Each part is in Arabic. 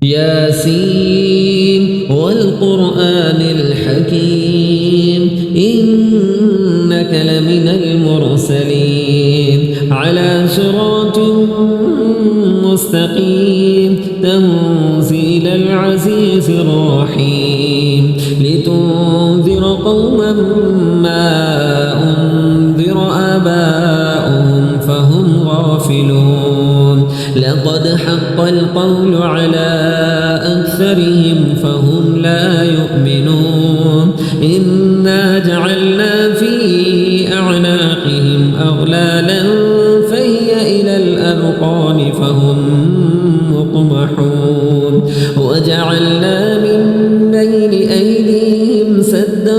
ياسين والقرآن الحكيم إنك لمن المرسلين على صراط مستقيم تنزيل العزيز الرحيم لتنذر قوما ما أنذر آباؤهم فهم غافلون لقد حق القول على أكثرهم فهم لا يؤمنون إنا جعلنا في أعناقهم أغلالا فهي إلى الأذقان فهم مقمحون وجعلنا من بين أيديهم سدا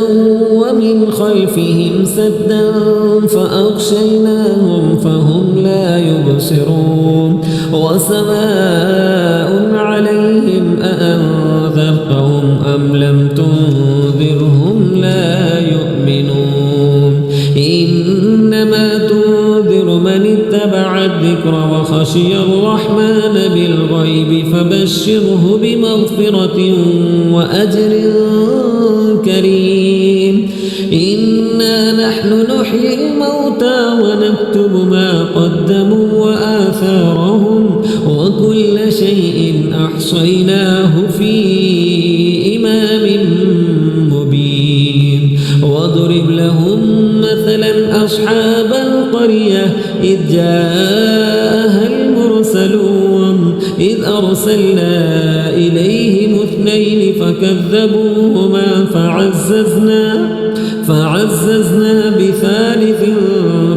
ومن خلفهم سدا فأغشيناهم فهم لا يبصرون وسواء عليهم أأنذرتهم أم لم تنذرهم لا يؤمنون إنما تنذر من اتبع الذكر وخشي الرحمن بالغيب فبشره بمغفرة وأجر كريم إنا نحن نحيي الموتى ونكتب ما قدموا وآثارهم وكل شيء أحصيناه في إمام مبين واضرب لهم مثلا أصحاب القرية إذ جاءها المرسلون إذ أرسلنا إليهم اثنين فكذبوهما فعززنا بثالث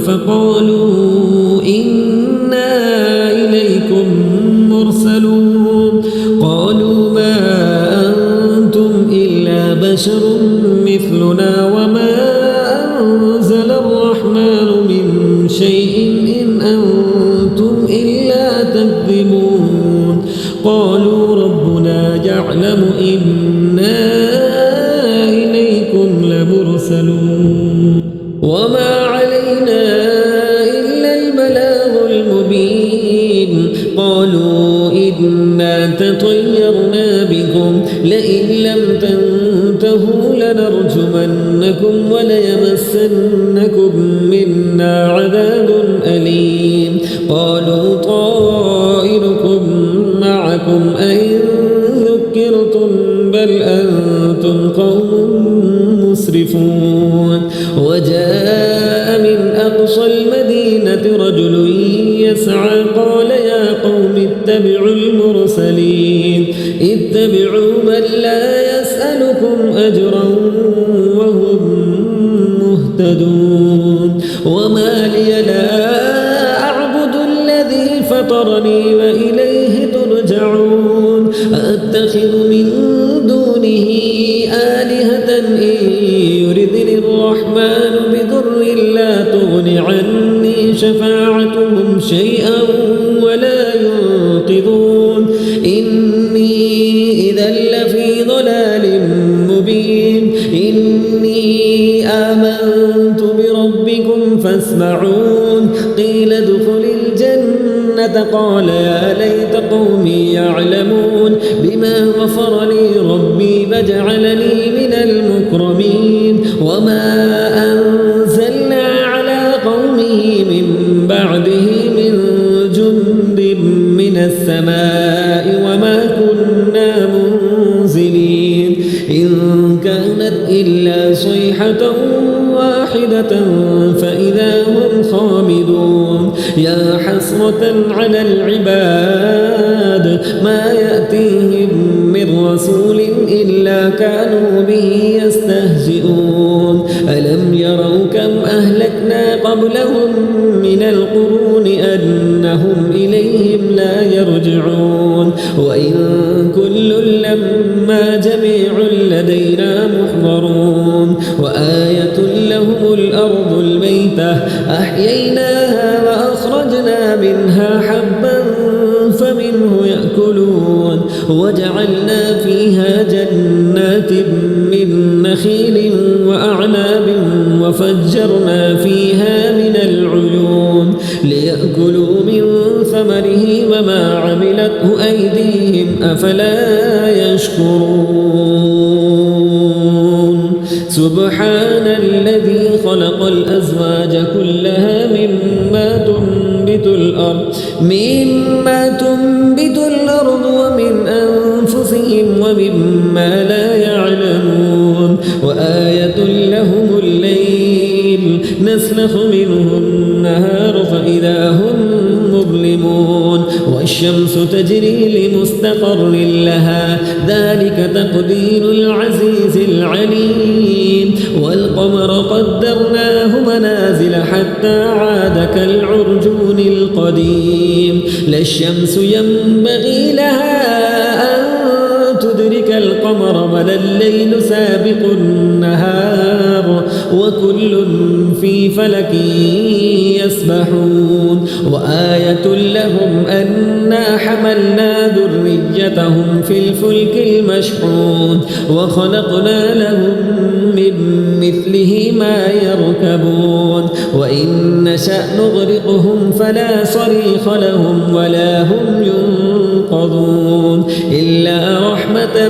فقالوا إنا إليكم مرسلون قالوا ما أنتم إلا بشر مثلنا وما أنزل الرحمن من شيء إن أنتم إلا تكذبون قالوا ربنا يعلم إنا إليكم لمرسلون وما علينا إلا البلاغ المبين قالوا إنا تطيرنا بكم لئن لم تنتهوا لنرجمنكم وليمسنكم منا عذاب أليم قالوا طائركم معكم أئن ذكرتم بل أنتم قوم مسرفون وجاء من أقصى المدينة رجل يسعى قال يا قوم اتبعوا المرسلين اتبعوا من لا يسألكم أجرا وهم مهتدون وما لي لا أعبد الذي فطرني وإليه ترجعون أتخذ من دونه آلهة إن يردني الرحمن بضر لا تغن عني شفاعتهم شيئا ولا ينقذون إني إذا لفي ضلال مبين إني آمنت بربكم فاسمعون قيل ادخل الجنة قال يا ليت قومي يعلمون بما غفر لي ربي فجعلني من المكرمين وما أنزلنا على قومه من بعده من جند من السماء وما كنا منزلين إن كانت إلا صيحة واحدة فإذا هم خامدون يا حسرة على العباد ما يأتيهم من رسول إلا كانوا به يستهزئون ألم يروا كم أهلكنا قبلهم من القرون أنهم إليهم لا يرجعون وإن كل لما جميع لدينا محضرون وآية لهم الأرض الميتة أحييناها وأخرجنا منها حبا فمنه يأكلون وجعلنا فيها جنات من نخيل وأعناب وفجرنا فيها من العيون ليأكلوا من ثمره وما عملته أيديهم أفلا يشكرون سبحان الذي خلق الأزواج كلها مما تنبت الأرض ومن أنفسهم ومما لا يعلمون وآية لهم الليل نسلخ منه النهار فإذا هم مظلمون والشمس تجري لمستقر لها ذلك تقدير العزيز العليم والقمر قدرناه منازل حتى عاد كالعرجون القديم لا الشمس ينبغي لها أن تدرك القمر ولا الليل سابق النهار وكل في فلك يسبحون وآية لهم أنا حملنا ذريتهم في الفلك المشحون وخلقنا لهم من مثله ما يركبون وإن نشأ نغرقهم فلا صريخ لهم ولا هم ينقذون إلا رحمة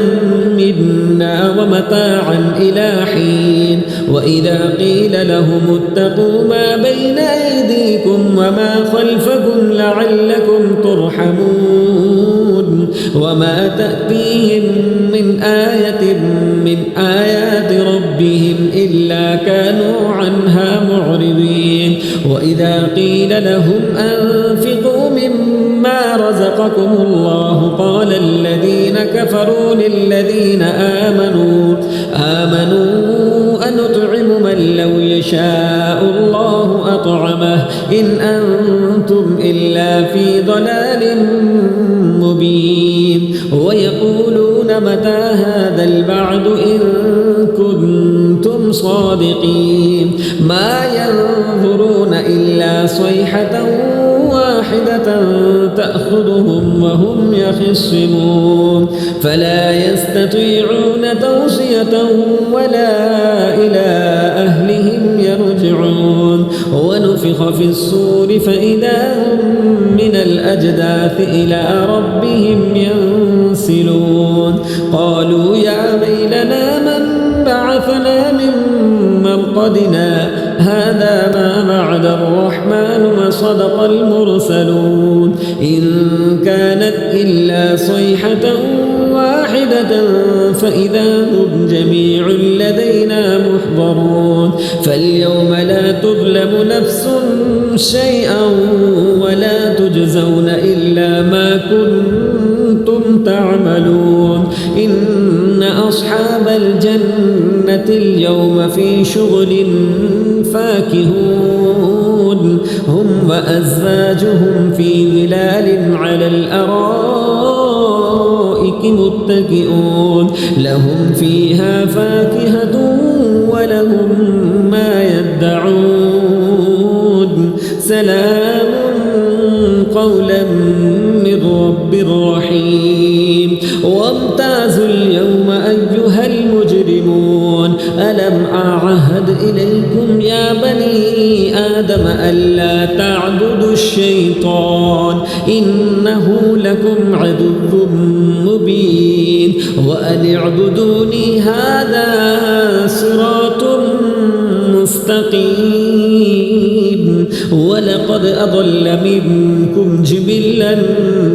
منا ومتاعا إلى حين وإذا قيل لهم اتقوا ما بين أيديكم وما خلفكم لعلكم ترحمون وما تأتيهم من آية من آيات ربهم إلا كانوا عنها معرضين وإذا قيل لهم أنفقوا مما رزقكم الله قال الذين كفروا للذين آمنوا أنطعم من لو يشاء الله أطعمه إن أنتم إلا في ضلال مبين ويقولون متى هذا البعد إن كنتم صادقين ما ينظرون إلا صيحة واحدة تأخذهم وهم يخصمون فلا يستطيعون توصية ولا إلى أهلهم يرجعون ونفخ في الصور فإذا هم من الأجداث إلى ربهم ينسلون قالوا يا ويلنا من بعثنا من مرقدنا هذا ما وعد الرحمن وصدق المرسلون إن كانت إلا صيحة واحدة فإذا هم جميع لدينا محضرون فاليوم لا تظلم نفس شيئا ولا تجزون إلا ما كنتم تعملون إن أصحاب الجنة اليوم في شغل فاكهون هم وأزواجهم في ظلال على الأرائك متكئون لهم فيها فاكهة ولهم ما يدعون سلام قولا من رب رحيم وامتازوا اليوم أيها المجرمون ألم أعهد إليكم يا بني آدم ألا تعبدوا الشيطان إنه لكم عدو مبين وأن اعبدوني هذا صراط مستقيم ولقد أضل منكم جبلا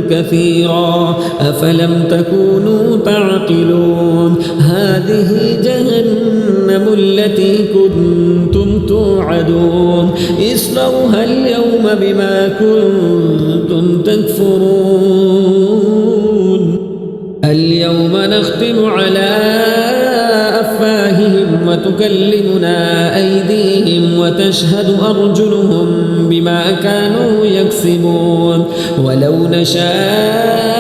كثيرا أفلم تكونوا تعقلون هذه جهنم التي كنتم توعدون اصلوها اليوم بما كنتم تكفرون اليوم نختم على أفواههم وتكلمنا أيديهم وتشهد أرجلهم بما كانوا يكسبون ولو نشاء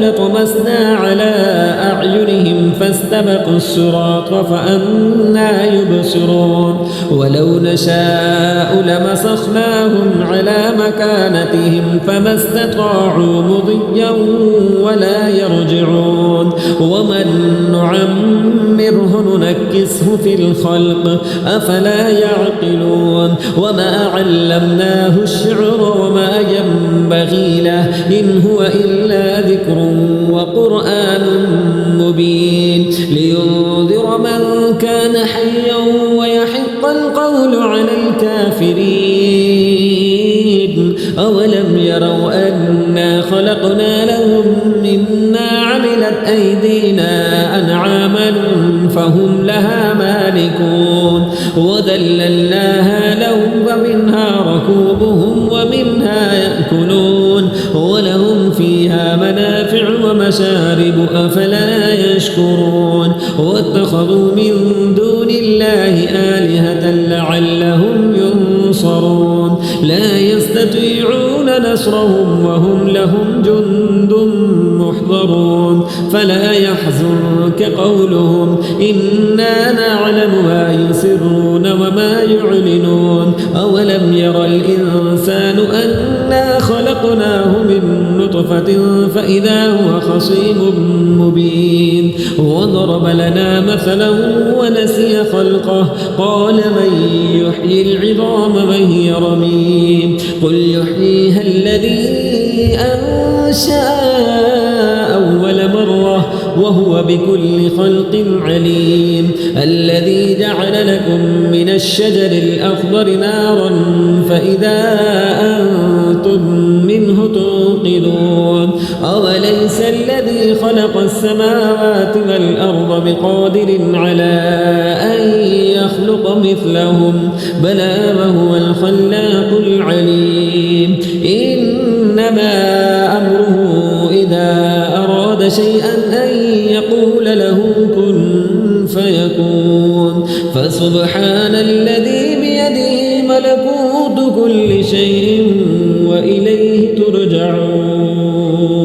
لطمسنا على أعينهم فاستبقوا الصراط فأنى يبصرون ولو نشاء لمسخناهم على مكانتهم فما استطاعوا مضيا ولا يرجعون ومن نعمره نعمره ننكسه في الخلق أفلا يعقلون وما علمناه الشعر وما ينبغي له إن هو إلا ذكر وقرآن مبين لينذر من كان حيا ويحق القول على الكافرين أولم يروا أنا خلقنا لهم مما عملت أيدينا أنعاما فهم لها مالكون وذللناها لهم فمنها ركوبهم ومنها يأكلون ولهم فيها منافع ومشارب أفلا يشكرون واتخذوا من دون الله آلهة لعلهم ينصرون لا يستطيعون نصرهم وهم لهم جند محضرون فلا يحزنك قولهم إنا نعلم ما يسرون وما يعلنون أولم ير الإنسان أنا خلقناه من نطفة فإذا هو خصيم مبين وضرب لنا مثلا ونسي خلقه قال من يحيي العظام وهي رميم قل يحييها الذي أنشأ أول مرة وهو بكل خلق عليم الذي جعل لكم من الشجر الأخضر نارا فإذا أنتم منه توقدون أوليس الذي خلق السماوات والأرض بقادر على أن يخلق مثلهم بلى وهو الخلاق العليم إنما أمره إذا أراد شيئا أن يقول له كن فيكون فسبحان الذي بيده ملكوت كل شيء وإليه ترجعون